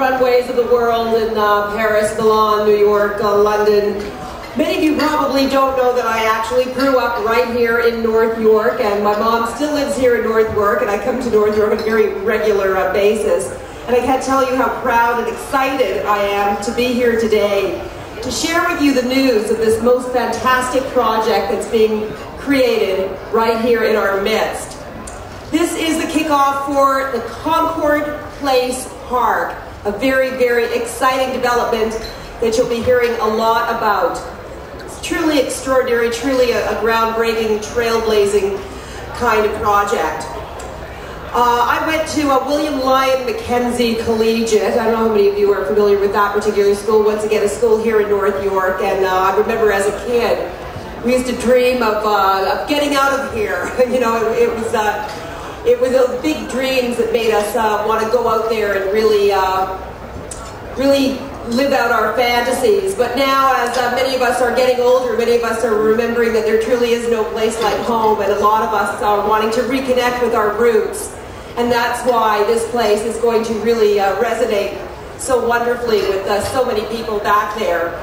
runways of the world in Paris, Milan, New York, London. Many of you probably don't know that I actually grew up right here in North York, and my mom still lives here in North York, and I come to North York on a very regular basis. And I can't tell you how proud and excited I am to be here today to share with you the news of this most fantastic project that's being created right here in our midst. This is the kickoff for the Concord Place Park, a very, very exciting development that you'll be hearing a lot about. It's truly extraordinary, truly a groundbreaking, trailblazing kind of project. I went to William Lyon Mackenzie Collegiate. I don't know how many of you are familiar with that particular school. Once again, a school here in North York. And I remember as a kid, we used to dream of getting out of here. You know, it was those big dreams that made us want to go out there and really live out our fantasies. But now, as many of us are getting older, many of us are remembering that there truly is no place like home, and a lot of us are wanting to reconnect with our roots. And that's why this place is going to really resonate so wonderfully with so many people back there.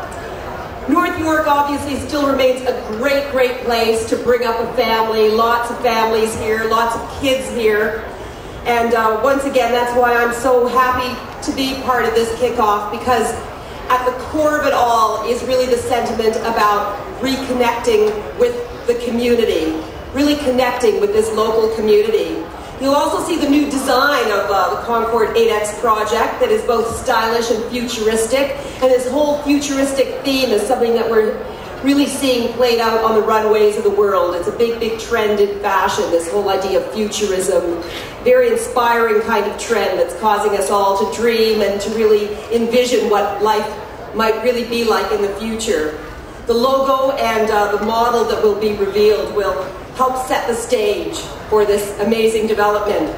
North York obviously still remains a great, great place to bring up a family. Lots of families here, lots of kids here. And once again, that's why I'm so happy to be part of this kickoff, because at the core of it all is really the sentiment about reconnecting with the community, really connecting with this local community. You'll also see the new design of the Concord 8X project that is both stylish and futuristic. And this whole futuristic theme is something that we're really seeing played out on the runways of the world. It's a big, big trend in fashion, this whole idea of futurism. Very inspiring kind of trend that's causing us all to dream and to really envision what life might really be like in the future. The logo and the model that will be revealed will help set the stage for this amazing development.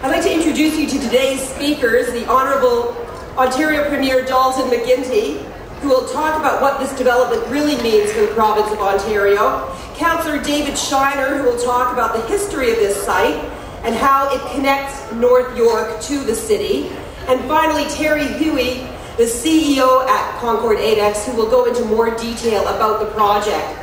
I'd like to introduce you to today's speakers, the Honourable Ontario Premier Dalton McGuinty, who will talk about what this development really means for the province of Ontario, Councillor David Shiner, who will talk about the history of this site and how it connects North York to the city, and finally Terry Huey, the CEO at Concord 8X, who will go into more detail about the project.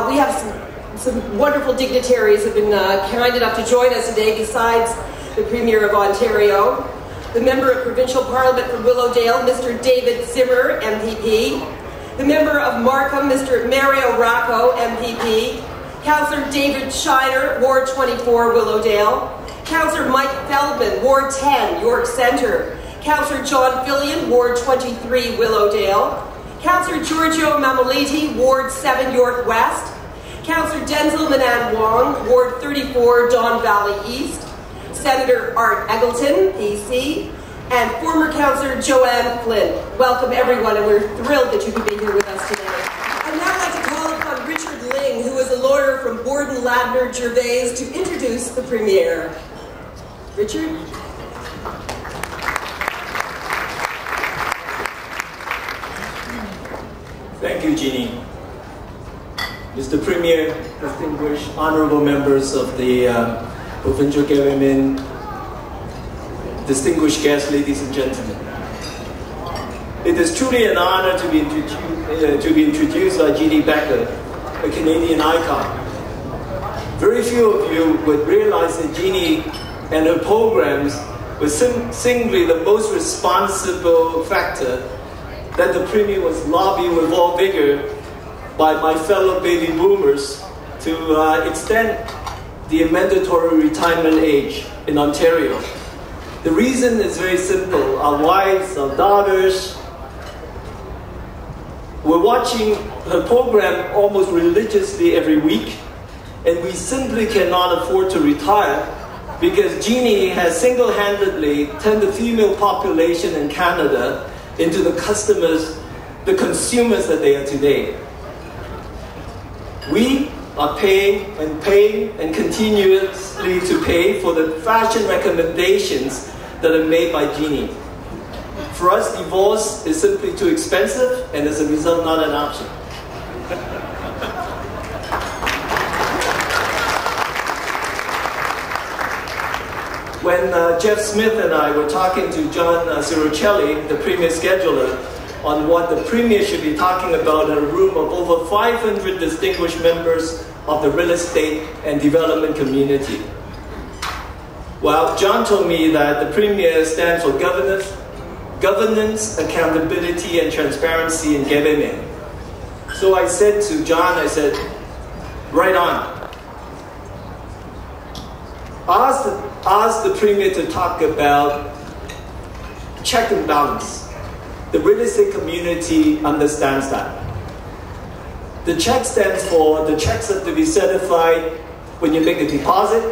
We have some wonderful dignitaries who have been kind enough to join us today, besides the Premier of Ontario, the Member of Provincial Parliament from Willowdale, Mr. David Zimmer, MPP, the Member of Markham, Mr. Mario Racco, MPP, Councillor David Shiner, Ward 24, Willowdale, Councillor Mike Feldman, Ward 10, York Centre, Councillor John Fillion, Ward 23, Willowdale, Councillor Giorgio Mammoliti, Ward 7, York West, Councillor Denzel Manan Wong, Ward 34, Don Valley East, Senator Art Eggleton, PC, and former Councillor Joanne Flynn. Welcome everyone, and we're thrilled that you could be here with us today. I'd now like to call upon Richard Ling, who is a lawyer from Borden Ladner Gervais, to introduce the Premier. Richard? Thank you, Jeannie. Mr. Premier, distinguished honorable members of the provincial government, distinguished guests, ladies and gentlemen. It is truly an honor to be introduced by Jeannie Becker, a Canadian icon. Very few of you would realize that Jeannie and her programs were singly the most responsible factor that the Premier was lobbying with all vigor by my fellow baby boomers to extend the mandatory retirement age in Ontario. The reason is very simple. Our wives, our daughters, we're watching her program almost religiously every week, and we simply cannot afford to retire because Jeannie has single-handedly turned the female population in Canada into the consumers that they are today. We are paying and continuously to pay for the fashion recommendations that are made by Jeannie. For us, divorce is simply too expensive, and as a result, not an option. When Jeff Smith and I were talking to John Ciruccelli, the Premier Scheduler, on what the Premier should be talking about in a room of over 500 distinguished members of the real estate and development community. Well, John told me that the Premier stands for governance, accountability, and transparency in government. So I said to John, I said, right on. Ask the Premier to talk about check and balance. The real estate community understands that. The check stands for the checks have to be certified when you make a deposit,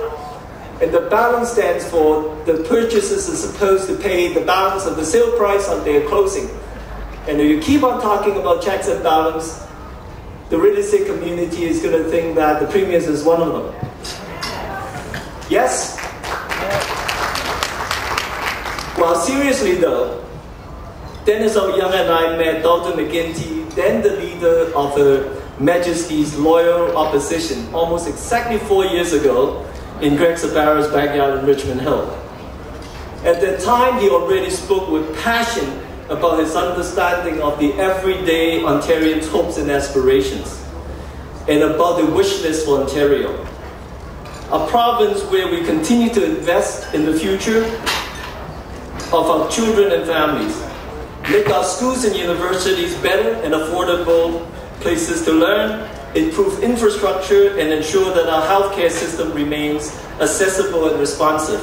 and the balance stands for the purchasers are supposed to pay the balance of the sale price on their closing. And if you keep on talking about checks and balance, the real estate community is going to think that the Premier is one of them. Yes? Well, seriously though, Dennis O'Young and I met Dr. McGuinty, then the leader of Her Majesty's Loyal Opposition, almost exactly 4 years ago in Greg Sabaro's backyard in Richmond Hill. At that time, he already spoke with passion about his understanding of the everyday Ontarians' hopes and aspirations, and about the wish list for Ontario. A province where we continue to invest in the future of our children and families, make our schools and universities better and affordable places to learn, improve infrastructure, and ensure that our healthcare system remains accessible and responsive.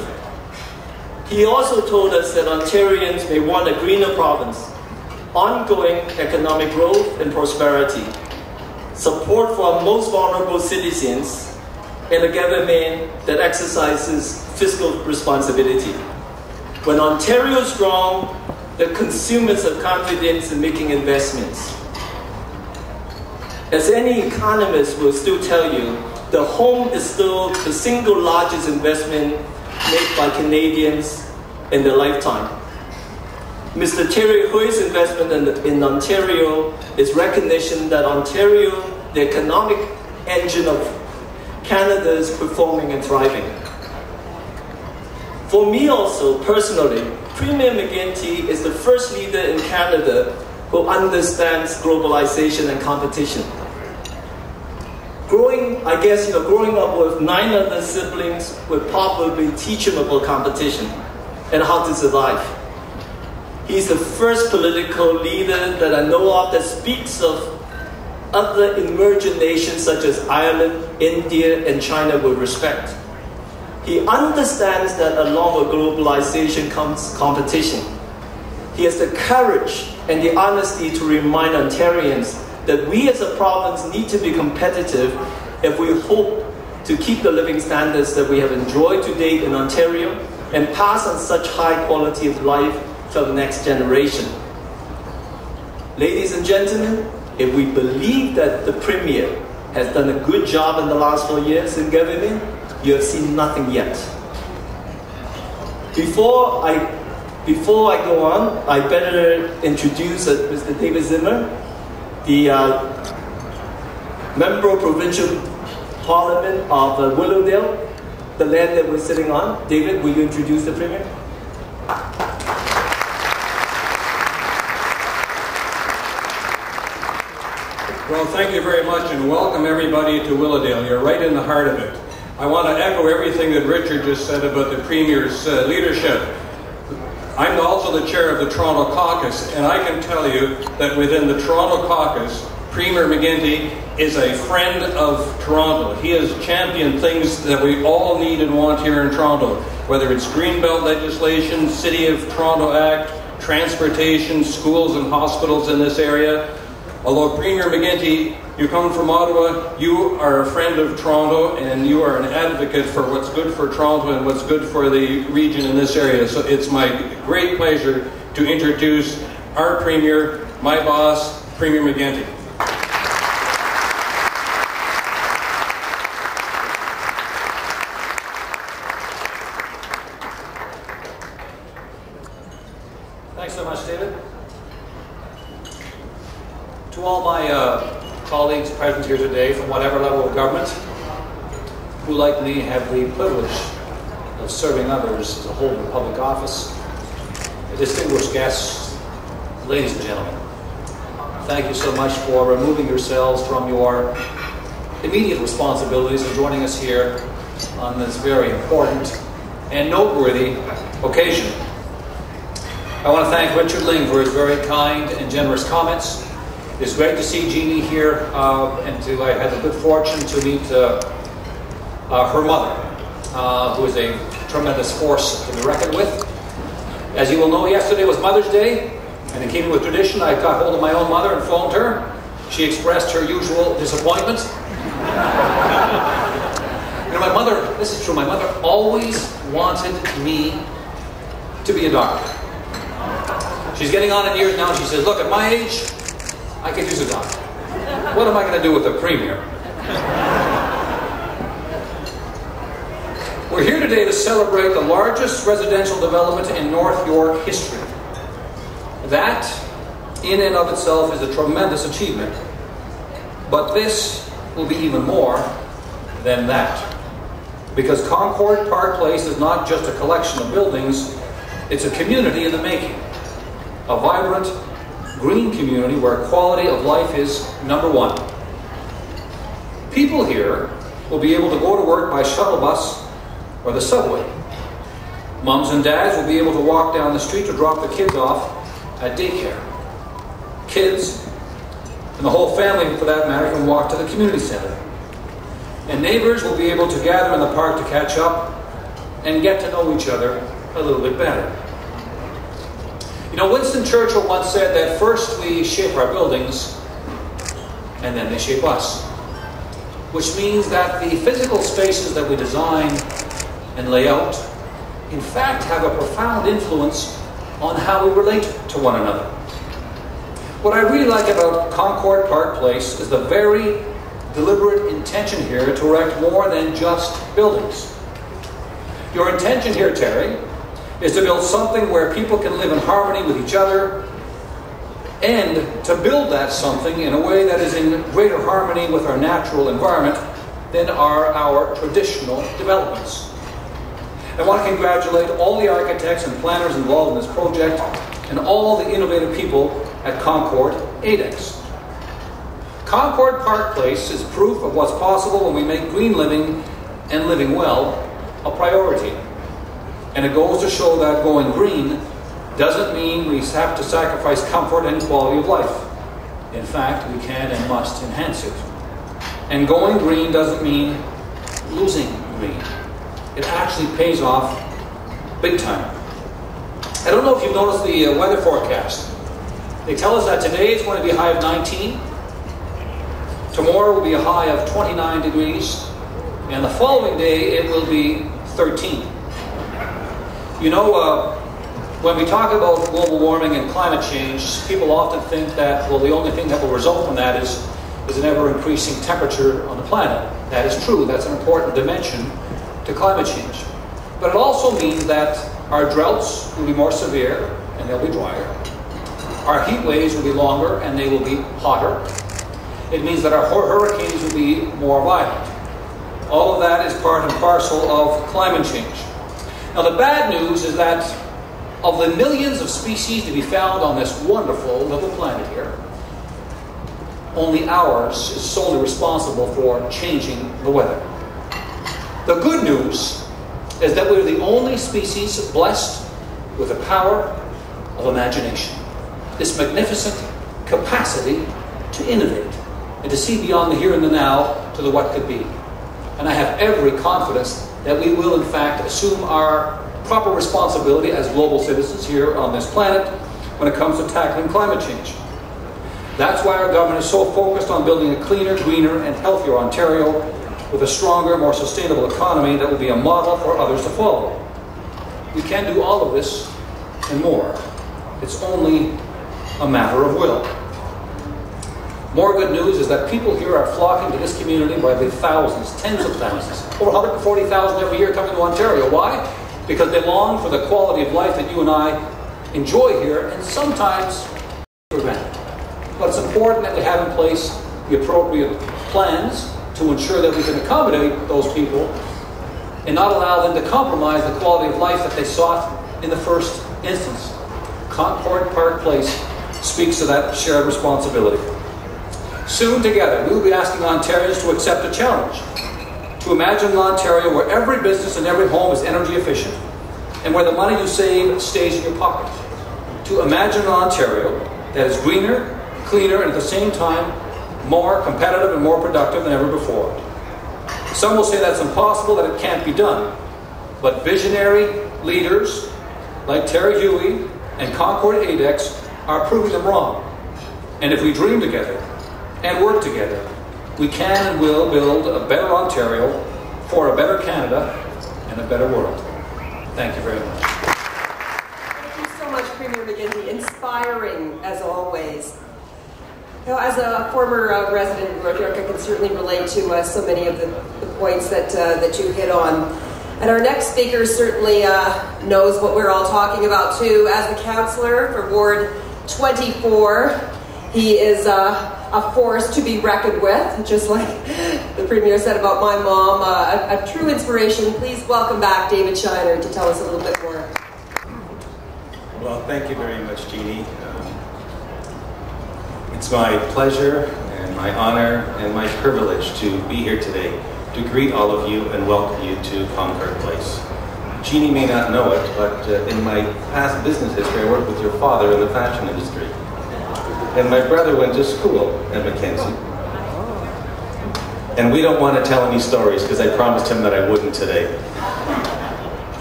He also told us that Ontarians may want a greener province, ongoing economic growth and prosperity, support for our most vulnerable citizens, and a government that exercises fiscal responsibility. When Ontario is strong, the consumers have confidence in making investments. As any economist will still tell you, the home is still the single largest investment made by Canadians in their lifetime. Mr. Terry Hui's investment in Ontario is recognition that Ontario, the economic engine of Canada, is performing and thriving. For me also, personally, Premier McGuinty is the first leader in Canada who understands globalization and competition. Growing up with 9 other siblings would probably teach him about competition and how to survive. He's the first political leader that I know of that speaks of other emerging nations such as Ireland, India, and China with respect. He understands that along with globalization comes competition. He has the courage and the honesty to remind Ontarians that we as a province need to be competitive if we hope to keep the living standards that we have enjoyed to date in Ontario and pass on such high quality of life to the next generation. Ladies and gentlemen, if we believe that the Premier has done a good job in the last 4 years in government, you have seen nothing yet. Before I go on, I better introduce Mr. David Zimmer, the Member of Provincial Parliament of Willowdale, the land that we're sitting on. David, will you introduce the Premier? Well, thank you very much and welcome everybody to Willowdale. You're right in the heart of it. I want to echo everything that Richard just said about the Premier's leadership. I'm also the chair of the Toronto Caucus, and I can tell you that within the Toronto Caucus, Premier McGuinty is a friend of Toronto. He has championed things that we all need and want here in Toronto, whether it's Greenbelt legislation, City of Toronto Act, transportation, schools and hospitals in this area. Although Premier McGuinty, you come from Ottawa, you are a friend of Toronto and you are an advocate for what's good for Toronto and what's good for the region in this area. So it's my great pleasure to introduce our Premier, my boss, Premier McGuinty. Thanks so much, David. To all my colleagues present here today from whatever level of government who, like me, have the privilege of serving others is a holding public office. Distinguished guests, ladies and gentlemen, thank you so much for removing yourselves from your immediate responsibilities and joining us here on this very important and noteworthy occasion. I want to thank Richard Ling for his very kind and generous comments. It's great to see Jeannie here, and I had the good fortune to meet her mother, who is a tremendous force to be reckoned with. As you will know, yesterday was Mother's Day, and in keeping with tradition, I got hold of my own mother and phoned her. She expressed her usual disappointment. You know, my mother, this is true, my mother always wanted me to be a doctor. She's getting on in years now, and she says, look, at my age, I could use a doctor. What am I going to do with the Premier? We're here today to celebrate the largest residential development in North York history. That, in and of itself, is a tremendous achievement. But this will be even more than that. Because Concord Park Place is not just a collection of buildings, it's a community in the making. A vibrant, green community where quality of life is number one. People here will be able to go to work by shuttle bus or the subway. Mums and dads will be able to walk down the street to drop the kids off at daycare. Kids, and the whole family for that matter, can walk to the community center. And neighbors will be able to gather in the park to catch up and get to know each other a little bit better. You know, Winston Churchill once said that first we shape our buildings and then they shape us. Which means that the physical spaces that we design and lay out, in fact, have a profound influence on how we relate to one another. What I really like about Concord Park Place is the very deliberate intention here to erect more than just buildings. Your intention here, Terry, is to build something where people can live in harmony with each other, and to build that something in a way that is in greater harmony with our natural environment than are our traditional developments. I want to congratulate all the architects and planners involved in this project and all the innovative people at Concord ADEX. Concord Park Place is proof of what's possible when we make green living and living well a priority. And it goes to show that going green doesn't mean we have to sacrifice comfort and quality of life. In fact, we can and must enhance it. And going green doesn't mean losing green. It actually pays off big time. I don't know if you've noticed the weather forecast. They tell us that today it's going to be a high of 19. Tomorrow will be a high of 29 degrees. And the following day it will be 13. You know, when we talk about global warming and climate change, people often think that, well, the only thing that will result from that is an ever-increasing temperature on the planet. That is true. That's an important dimension to climate change. But it also means that our droughts will be more severe and they'll be drier. Our heat waves will be longer and they will be hotter. It means that our hurricanes will be more violent. All of that is part and parcel of climate change. Now, the bad news is that of the millions of species to be found on this wonderful little planet here, only ours is solely responsible for changing the weather. The good news is that we're the only species blessed with the power of imagination. This magnificent capacity to innovate and to see beyond the here and the now to the what could be. And I have every confidence that we will, in fact, assume our proper responsibility as global citizens here on this planet when it comes to tackling climate change. That's why our government is so focused on building a cleaner, greener, and healthier Ontario with a stronger, more sustainable economy that will be a model for others to follow. We can do all of this and more. It's only a matter of will. More good news is that people here are flocking to this community by the thousands, tens of thousands. Over 140,000 every year coming to Ontario. Why? Because they long for the quality of life that you and I enjoy here, and sometimes for granted. But it's important that we have in place the appropriate plans to ensure that we can accommodate those people and not allow them to compromise the quality of life that they sought in the first instance. Concord Park Place speaks to that shared responsibility. Soon together, we will be asking Ontarians to accept a challenge, to imagine an Ontario where every business and every home is energy efficient, and where the money you save stays in your pocket. To imagine an Ontario that is greener, cleaner, and at the same time more competitive and more productive than ever before. Some will say that's impossible, that it can't be done. But visionary leaders like Terry Huey and Concord ADEX are proving them wrong. And if we dream together and work together, we can and will build a better Ontario for a better Canada and a better world. Thank you very much. Thank you so much, Premier McGuinty. Inspiring, as always. You know, as a former resident of North York, I can certainly relate to so many of the points that you hit on. And our next speaker certainly knows what we're all talking about too. As the councillor for Ward 24, he is a force to be reckoned with, just like the Premier said about my mom, a true inspiration. Please welcome back David Shiner to tell us a little bit more. Well, thank you very much, Jeannie. It's my pleasure and my honor and my privilege to be here today to greet all of you and welcome you to Concord Place. Jeannie may not know it, but in my past business history, I worked with your father in the fashion industry. And my brother went to school at Mackenzie. And we don't want to tell any stories because I promised him that I wouldn't today.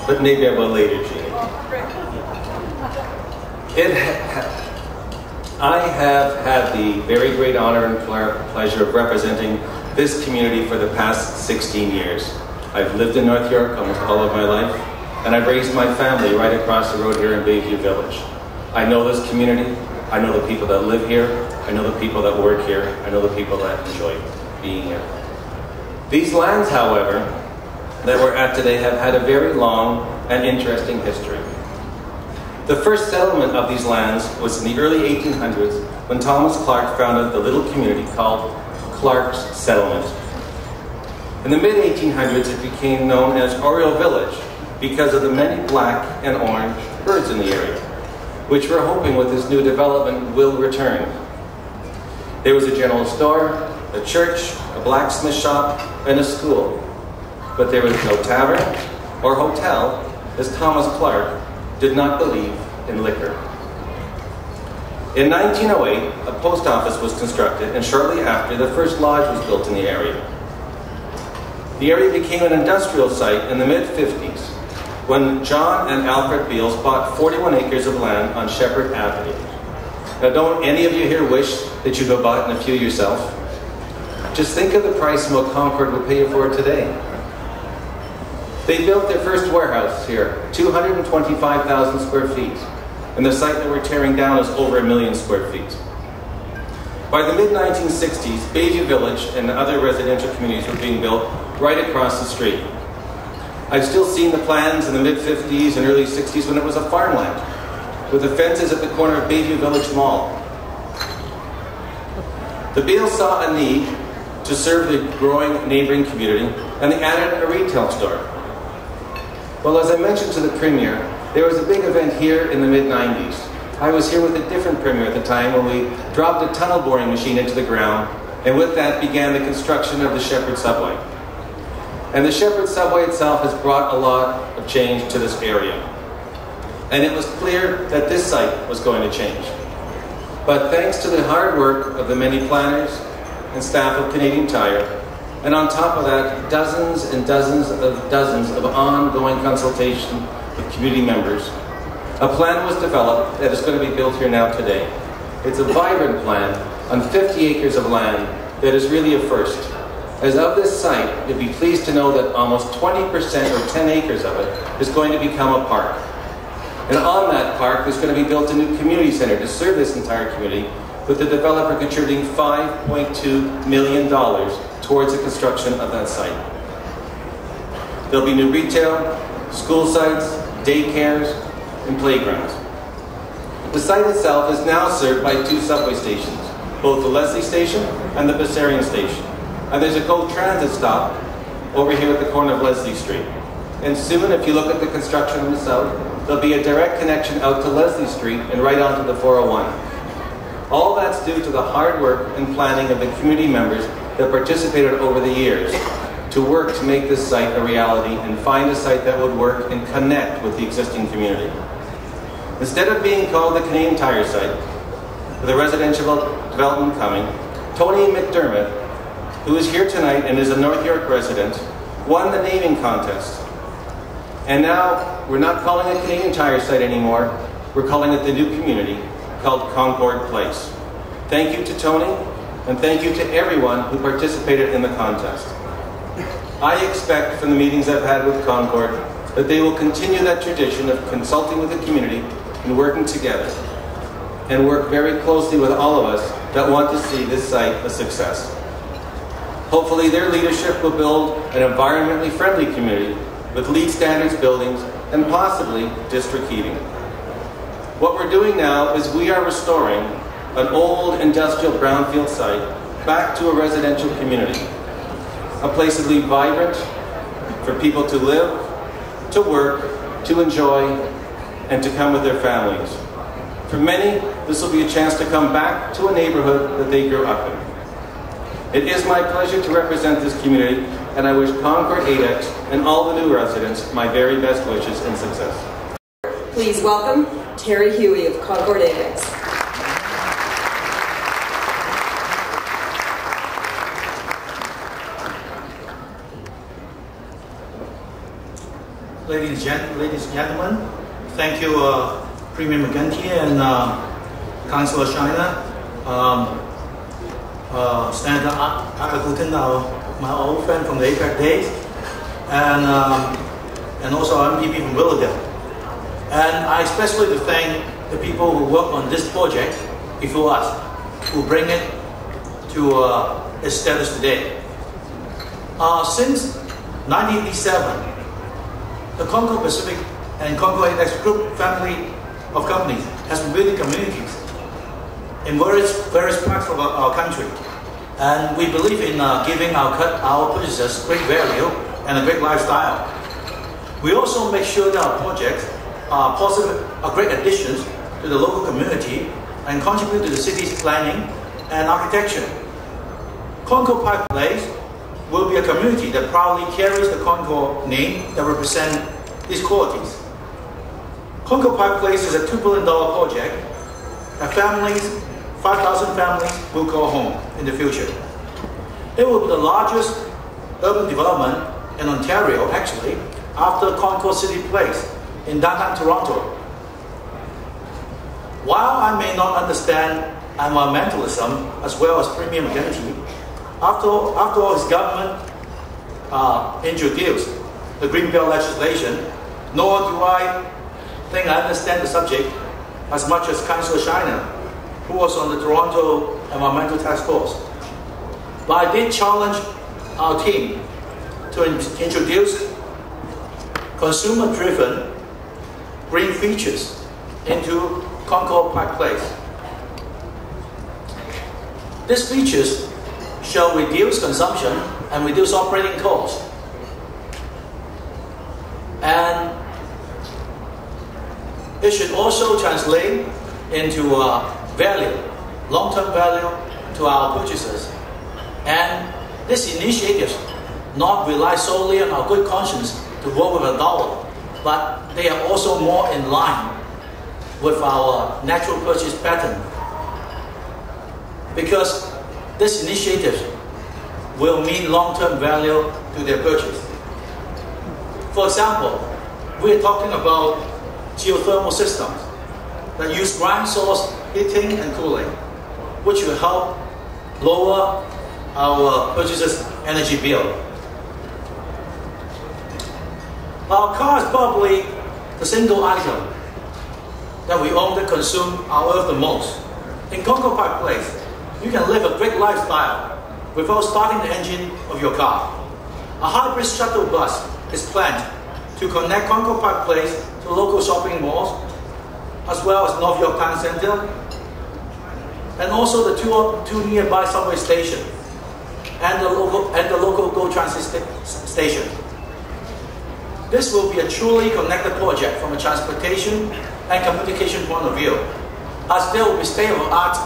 But maybe I will later, Jeannie. I have had the very great honor and pleasure of representing this community for the past 16 years. I've lived in North York almost all of my life, and I've raised my family right across the road here in Bayview Village. I know this community, I know the people that live here, I know the people that work here, I know the people that enjoy being here. These lands, however, that we're at today have had a very long and interesting history. The first settlement of these lands was in the early 1800s when Thomas Clark founded the little community called Clark's Settlement. In the mid-1800s, it became known as Oriole Village because of the many black and orange birds in the area, which we're hoping with this new development will return. There was a general store, a church, a blacksmith shop, and a school. But there was no tavern or hotel, as Thomas Clark did not believe in liquor. In 1908, a post office was constructed, and shortly after, the first lodge was built in the area. The area became an industrial site in the mid-50s when John and Alfred Beals bought 41 acres of land on Shepherd Avenue. Now, don't any of you here wish that you go buy it in a few yourself? Just think of the price and what Concord would pay you for it today. They built their first warehouse here, 225,000 square feet, and the site that we're tearing down is over 1 million square feet. By the mid-1960s, Bayview Village and other residential communities were being built right across the street. I've still seen the plans in the mid-50s and early 60s when it was a farmland, with the fences at the corner of Bayview Village Mall. The Beals saw a need to serve the growing neighboring community, and they added a retail store. Well, as I mentioned to the Premier, there was a big event here in the mid-90s. I was here with a different Premier at the time when we dropped a tunnel boring machine into the ground, and with that began the construction of the Shepherd Subway. And the Shepherd Subway itself has brought a lot of change to this area. And it was clear that this site was going to change. But thanks to the hard work of the many planners and staff of Canadian Tire, and on top of that, dozens and dozens of ongoing consultation with community members, a plan was developed that is going to be built here now today. It's a vibrant plan on 50 acres of land that is really a first. As of this site, you'll be pleased to know that almost 20% or 10 acres of it is going to become a park. And on that park, there's going to be built a new community center to serve this entire community, with the developer contributing $5.2 million towards the construction of that site. There'll be new retail, school sites, daycares, and playgrounds. The site itself is now served by 2 subway stations, both the Leslie Station and the Bessarion Station. And there's a GO Transit stop over here at the corner of Leslie Street. And soon, if you look at the construction on the south, there'll be a direct connection out to Leslie Street and right onto the 401. All that's due to the hard work and planning of the community members that participated over the years to work to make this site a reality and find a site that would work and connect with the existing community. Instead of being called the Canadian Tire site, with a residential development coming, Tony McDermott, who is here tonight and is a North York resident, won the naming contest. And now, we're not calling it Canadian Tire site anymore, we're calling it the new community, called Concord Place. Thank you to Tony, and thank you to everyone who participated in the contest. I expect from the meetings I've had with Concord that they will continue that tradition of consulting with the community and working together, and work very closely with all of us that want to see this site a success. Hopefully their leadership will build an environmentally friendly community with LEED standards buildings and possibly district heating. What we're doing now is we are restoring an old industrial brownfield site back to a residential community. A place to be vibrant, for people to live, to work, to enjoy, and to come with their families. For many, this will be a chance to come back to a neighborhood that they grew up in. It is my pleasure to represent this community, and I wish Concord 8X and all the new residents my very best wishes and success. Please welcome Terry Huey of Concord 8X. Ladies and gentlemen, thank you, Premier McGuinty and Councillor Shiner, Senator Agutin, my old friend from the APEC days, and also MPP from Willowdale. And I especially to thank the people who work on this project before us, who bring it to its status today. Since 1987, the Concord Pacific and Concord 8X Group family of companies has been building communities in various parts of our country. And we believe in giving our purchasers great value and a great lifestyle. We also make sure that our projects are great additions to the local community and contribute to the city's planning and architecture. Concord Park Place will be a community that proudly carries the Concord name that represents these qualities. Concord Park Place is a $2 billion project that 5,000 families will call home in the future. It will be the largest urban development in Ontario, actually, after Concord City Place in downtown Toronto. While I may not understand environmentalism as well as Premier McGuinty, after all his government introduced the Green Belt legislation, nor do I think I understand the subject as much as Councillor Shiner, who was on the Toronto Environmental Task Force. But I did challenge our team to introduce consumer-driven green features into Concord Park Place. These features shall reduce consumption and reduce operating costs. And it should also translate into value, long-term value to our purchasers. And these initiatives not rely solely on our good conscience to work with a dollar, but they are also more in line with our natural purchase pattern. Because this initiative will mean long-term value to their purchase. For example, we are talking about geothermal systems that use ground source heating and cooling, which will help lower our purchasers' energy bill. Our car is probably the single item that we own that consume our earth the most. In Concord Park Place, you can live a great lifestyle without starting the engine of your car. A hybrid shuttle bus is planned to connect Concord Park Place to local shopping malls, as well as North York Town Centre, and also the two nearby subway stations and the local GO Transit station. This will be a truly connected project from a transportation and communication point of view, as there will be state-of-the-art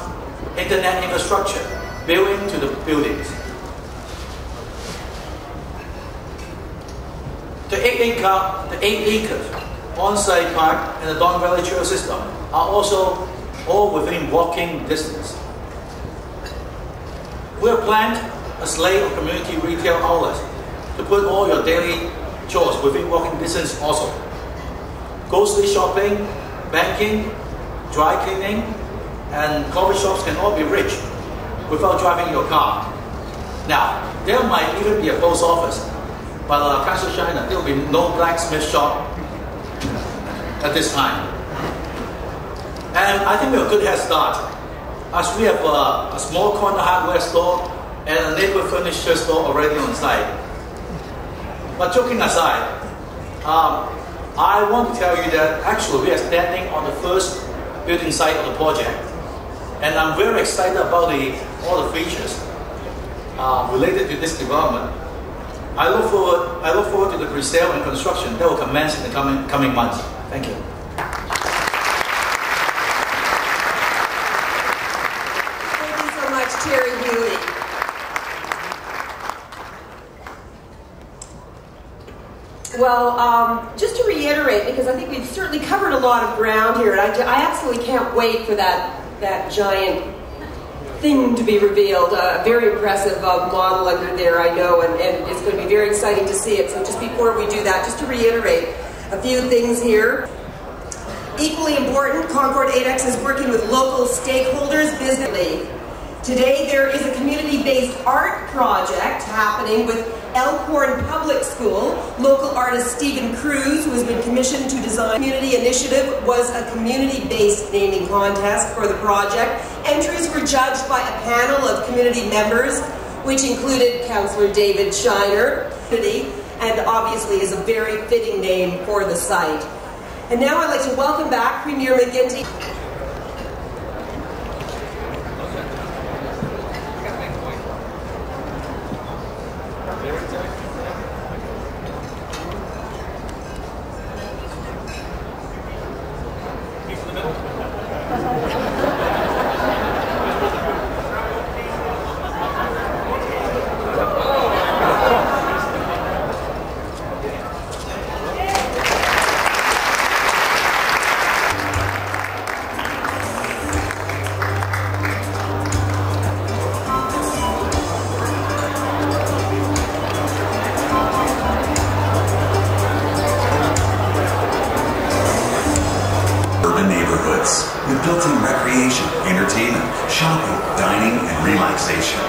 internet infrastructure built into the buildings. The 8-acre on-site park and the Don Valley Trail system are also all within walking distance. We have planned a slate of community retail outlets to put all your daily chores within walking distance also. Grocery shopping, banking, dry cleaning, and coffee shops can all be reached without driving your car. Now, there might even be a post office, but Council China, there will be no blacksmith shop at this time. And I think we have a good head start, as we have a small corner hardware store and a neighborhood furniture store already on site. But joking aside, I want to tell you that actually we are standing on the first building site of the project. And I'm very excited about all the features related to this development. I look forward to the pre-sale and construction that will commence in the coming months. Thank you. Thank you so much, Terry Healy. Well, just to reiterate, because I think we've certainly covered a lot of ground here, and I absolutely can't wait for that giant thing to be revealed. A very impressive model under there, I know, and it's going to be very exciting to see it. So just before we do that, just to reiterate a few things here. Equally important, Concord 8X is working with local stakeholders businessly. Today there is a community-based art project happening with Elkhorn Public School. Local artist Stephen Cruz, who has been commissioned to design community initiative, was a community-based naming contest for the project. Entries were judged by a panel of community members, which included Councillor David Shiner, and obviously is a very fitting name for the site. And now I'd like to welcome back Premier McGuinty. with built-in recreation, entertainment, shopping, dining, and relaxation.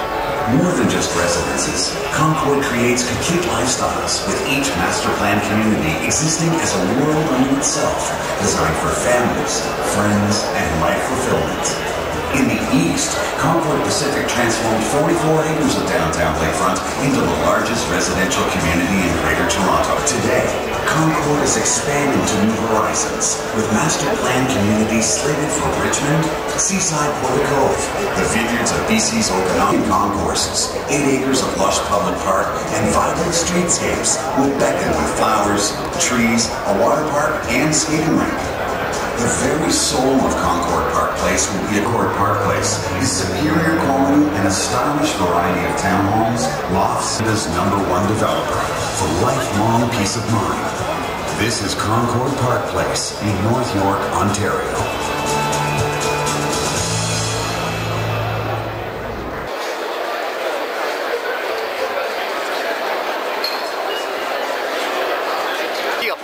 More than just residences, Concord creates complete lifestyles with each master plan community existing as a world unto itself, designed for families, friends, and life fulfillment. In the east, Concord Pacific transformed 44 acres of downtown lakefront into the largest residential community in Greater Toronto. Today, Concord is expanding to new horizons, with master plan communities slated for Richmond, Seaside Port Cove, the vineyards of BC's Okanagan concourses, 8 acres of lush public park, and vibrant streetscapes will beckon with flowers, trees, a water park, and skating rink. The very soul of Concord Park Place will be Concord Park Place. His superior quality and a stylish variety of townhomes, lofts, Canada's #1 developer for lifelong peace of mind. This is Concord Park Place in North York, Ontario.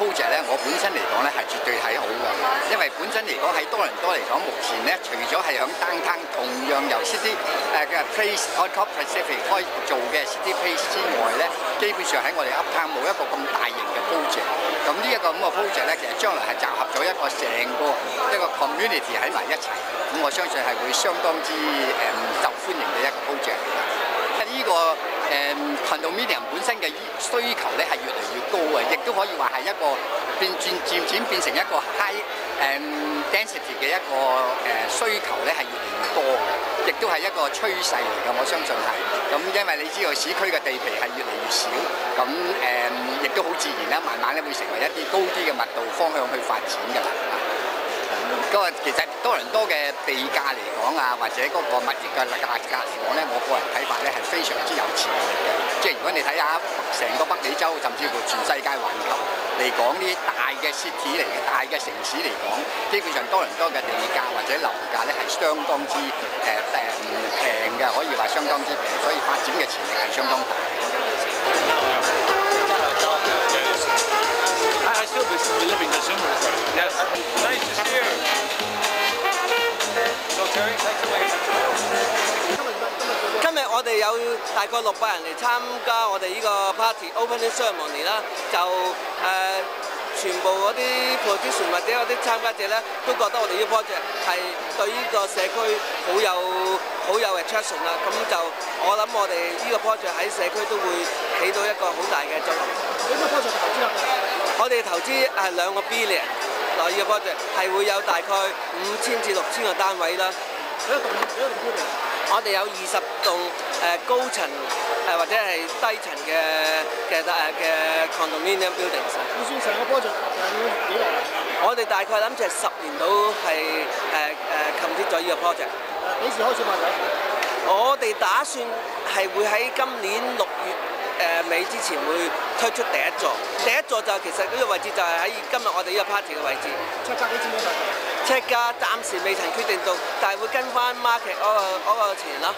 project 咧，我本身嚟講咧係絕對睇好嘅，因為本身嚟講喺多倫多嚟講，目前咧除咗係響 downtown 同樣由 City 嘅 Place Concord Pacific 開做嘅 City Place 之外咧，基本上喺我哋 uptown 冇一個咁大型嘅 project。咁呢一個咁嘅 project 咧，其實將來係集合咗一個成個一個 community 喺埋一齊。咁我相信係會相當之受歡迎嘅一個 project 嚟嘅。呢個condominium 本身嘅需求咧係越嚟越高嘅，亦都可以話係一個漸漸變成一個 high density 嘅一個需求咧係越嚟越多嘅，亦都係一個趨勢嚟嘅，我相信係。咁因為你知道市區嘅地皮係越嚟越少，咁亦都好自然啦，慢慢咧會成為一啲高啲嘅密度方向去發展㗎啦。嗰個其實多倫多嘅地價嚟講啊，或者嗰個物業嘅價格嚟講咧，我個人睇法咧係非常之有潛力嘅。即係如果你睇下成個北美洲，甚至乎全世界環球嚟講，呢啲大嘅 city 嚟嘅大嘅城市嚟講，基本上多倫多嘅地價或者樓價咧係相當之唔平嘅，可以話相當之平，所以發展嘅潛力係相當大。I still be living the summer. Yes. Nice to see you. So Terry, thanks a lot. 今日我哋有大概600人嚟參加我哋呢個 party opening ceremony 啦，就全部嗰啲 producer 或者嗰啲參加者咧，都覺得我哋呢個 project 係對呢個社區好有 attraction 啦。咁就我諗我哋呢個 project 喺社區都會起到一個好大嘅作用。呢個 project 投資入去？我哋投資係2個 billion 落呢個 project， 係會有大概5000至6000個單位啦。幾多棟 building？ 我哋有20棟高層或者係低層嘅 condominium buildings。預算成個 project 要幾耐？我哋大概諗住係10年到係complete 咗呢個 project。幾時開始賣樓？我哋打算係會喺今年6月尾之前會推出第一座。第一座就其實呢個位置就係喺今日我哋呢個 party 嘅位置。尺價幾錢呢？尺價暫時未曾決定到，但係會跟翻 market 嗰個錢咯。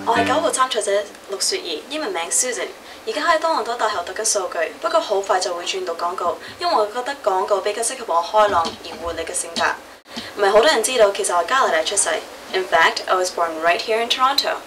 我係9號參賽者陸雪兒，英文名 Susan， 而家喺多倫多大學讀緊數據，不過好快就會轉到廣告，因為我覺得廣告比較適合我開朗而活力嘅性格。唔係好多人知道，其實我喺加拿大出世。In fact, I was born right here in Toronto.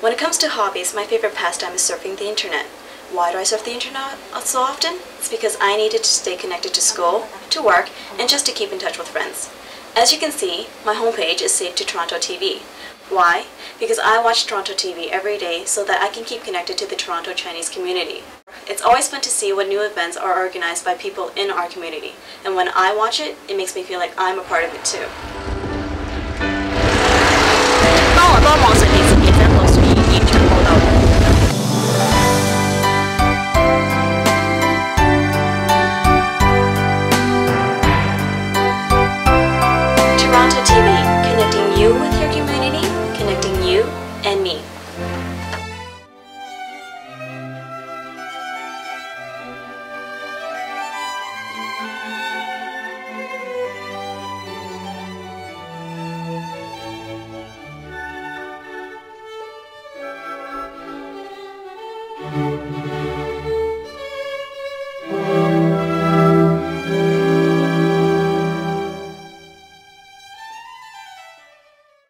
When it comes to hobbies, my favorite pastime is surfing the internet. Why do I surf the internet so often? It's because I needed to stay connected to school, to work, and just to keep in touch with friends. As you can see, my homepage is saved to TorontoTv. Why? Because I watch TorontoTv every day so that I can keep connected to the Toronto Chinese community. It's always fun to see what new events are organized by people in our community, and when I watch it, it makes me feel like I'm a part of it too. 多倫多網上電視記者陸雪兒現場報導。TorontoTv, connecting you with your community, connecting you and me.